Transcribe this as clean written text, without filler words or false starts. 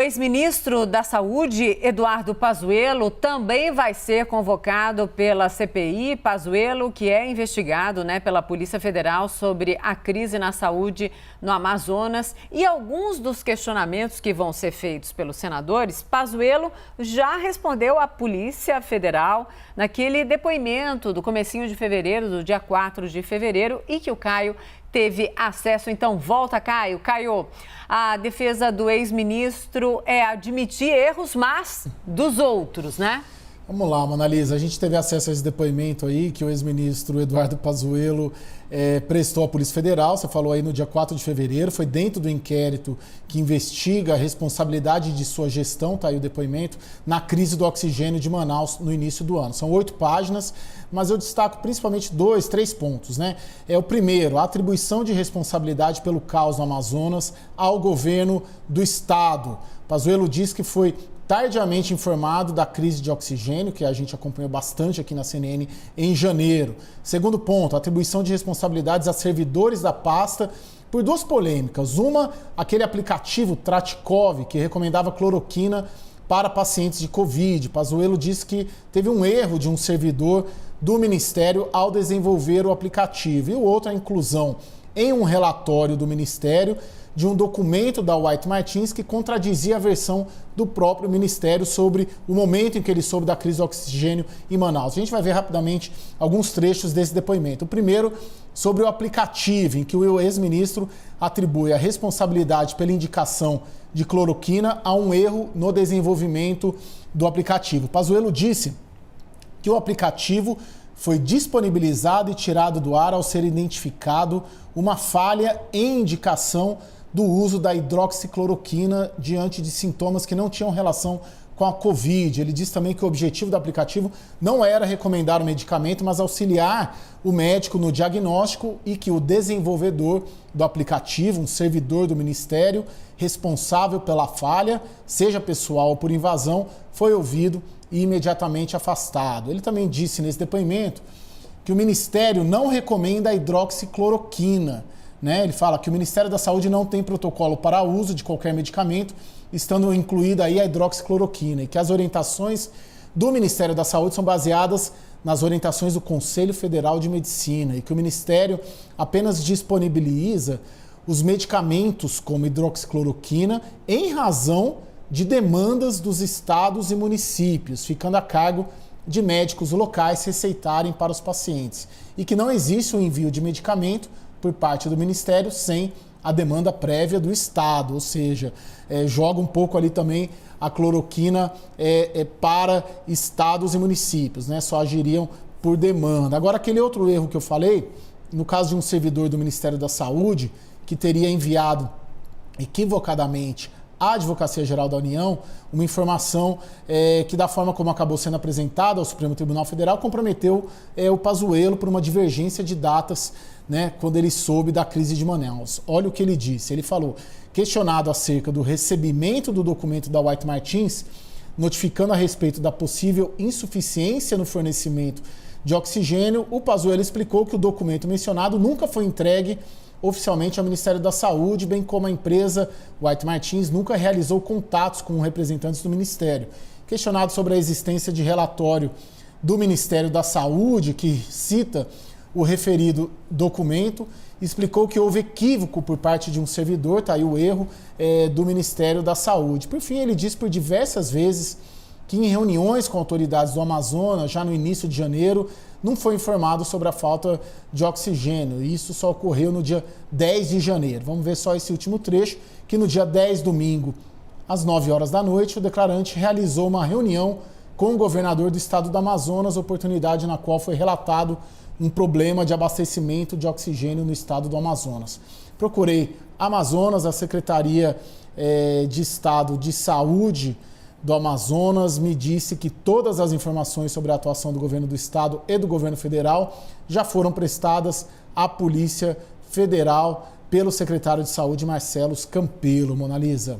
O ex-ministro da Saúde, Eduardo Pazuello, também vai ser convocado pela CPI. Pazuello, que é investigado, pela Polícia Federal sobre a crise na saúde no Amazonas e alguns dos questionamentos que vão ser feitos pelos senadores. Pazuello já respondeu à Polícia Federal naquele depoimento do comecinho de fevereiro, do dia 4 de fevereiro, e que o Caio teve acesso. Então, volta, Caio. Caio, a defesa do ex-ministro é admitir erros, mas dos outros, né? Vamos lá, Monalisa. A gente teve acesso a esse depoimento aí que o ex-ministro Eduardo Pazuello prestou à Polícia Federal. Você falou aí no dia 4 de fevereiro. Foi dentro do inquérito que investiga a responsabilidade de sua gestão, tá aí o depoimento, na crise do oxigênio de Manaus no início do ano. São 8 páginas, mas eu destaco principalmente 2, 3 pontos, né? O primeiro, a atribuição de responsabilidade pelo caos no Amazonas ao governo do estado. Pazuello diz que foi tardiamente informado da crise de oxigênio, que a gente acompanhou bastante aqui na CNN em janeiro. Segundo ponto, atribuição de responsabilidades a servidores da pasta por 2 polêmicas. Uma, aquele aplicativo Tratikov, que recomendava cloroquina para pacientes de Covid. Pazuello disse que teve um erro de um servidor do Ministério ao desenvolver o aplicativo. E o outro, a inclusão em um relatório do Ministério de um documento da White Martins que contradizia a versão do próprio Ministério sobre o momento em que ele soube da crise do oxigênio em Manaus. A gente vai ver rapidamente alguns trechos desse depoimento. O primeiro, sobre o aplicativo, em que o ex-ministro atribui a responsabilidade pela indicação de cloroquina a um erro no desenvolvimento do aplicativo. Pazuello disse que o aplicativo foi disponibilizado e tirado do ar ao ser identificado uma falha em indicação do uso da hidroxicloroquina diante de sintomas que não tinham relação com a Covid. Ele diz também que o objetivo do aplicativo não era recomendar o medicamento, mas auxiliar o médico no diagnóstico, e que o desenvolvedor do aplicativo, um servidor do Ministério responsável pela falha, seja pessoal ou por invasão, foi ouvido e imediatamente afastado. Ele também disse nesse depoimento que o Ministério não recomenda a hidroxicloroquina, né? Ele fala que o Ministério da Saúde não tem protocolo para uso de qualquer medicamento, estando incluída aí a hidroxicloroquina, e que as orientações do Ministério da Saúde são baseadas nas orientações do Conselho Federal de Medicina, e que o Ministério apenas disponibiliza os medicamentos como hidroxicloroquina em razão de demandas dos estados e municípios, ficando a cargo de médicos locais receitarem para os pacientes, e que não existe o envio de medicamento por parte do Ministério sem a demanda prévia do Estado, ou seja, joga um pouco ali também a cloroquina para estados e municípios, né? Só agiriam por demanda. Agora, aquele outro erro que eu falei, no caso de um servidor do Ministério da Saúde que teria enviado equivocadamente à Advocacia Geral da União uma informação que, da forma como acabou sendo apresentada ao Supremo Tribunal Federal, comprometeu o Pazuello por uma divergência de datas, né, quando ele soube da crise de Manaus. Olha o que ele disse. Ele falou, questionado acerca do recebimento do documento da White Martins, notificando a respeito da possível insuficiência no fornecimento de oxigênio, o Pazuello explicou que o documento mencionado nunca foi entregue oficialmente ao Ministério da Saúde, bem como a empresa White Martins nunca realizou contatos com representantes do Ministério. Questionado sobre a existência de relatório do Ministério da Saúde, que cita o referido documento, explicou que houve equívoco por parte de um servidor, tá aí o erro do Ministério da Saúde. Por fim, ele disse por diversas vezes que em reuniões com autoridades do Amazonas, já no início de janeiro, não foi informado sobre a falta de oxigênio. E isso só ocorreu no dia 10 de janeiro. Vamos ver só esse último trecho, que no dia 10, domingo, às 9 horas da noite, o declarante realizou uma reunião com o governador do estado do Amazonas, oportunidade na qual foi relatado um problema de abastecimento de oxigênio no estado do Amazonas. Procurei Amazonas, a Secretaria de Estado de Saúde do Amazonas me disse que todas as informações sobre a atuação do governo do estado e do governo federal já foram prestadas à Polícia Federal pelo secretário de Saúde, Marcelo Campelo. Monalisa.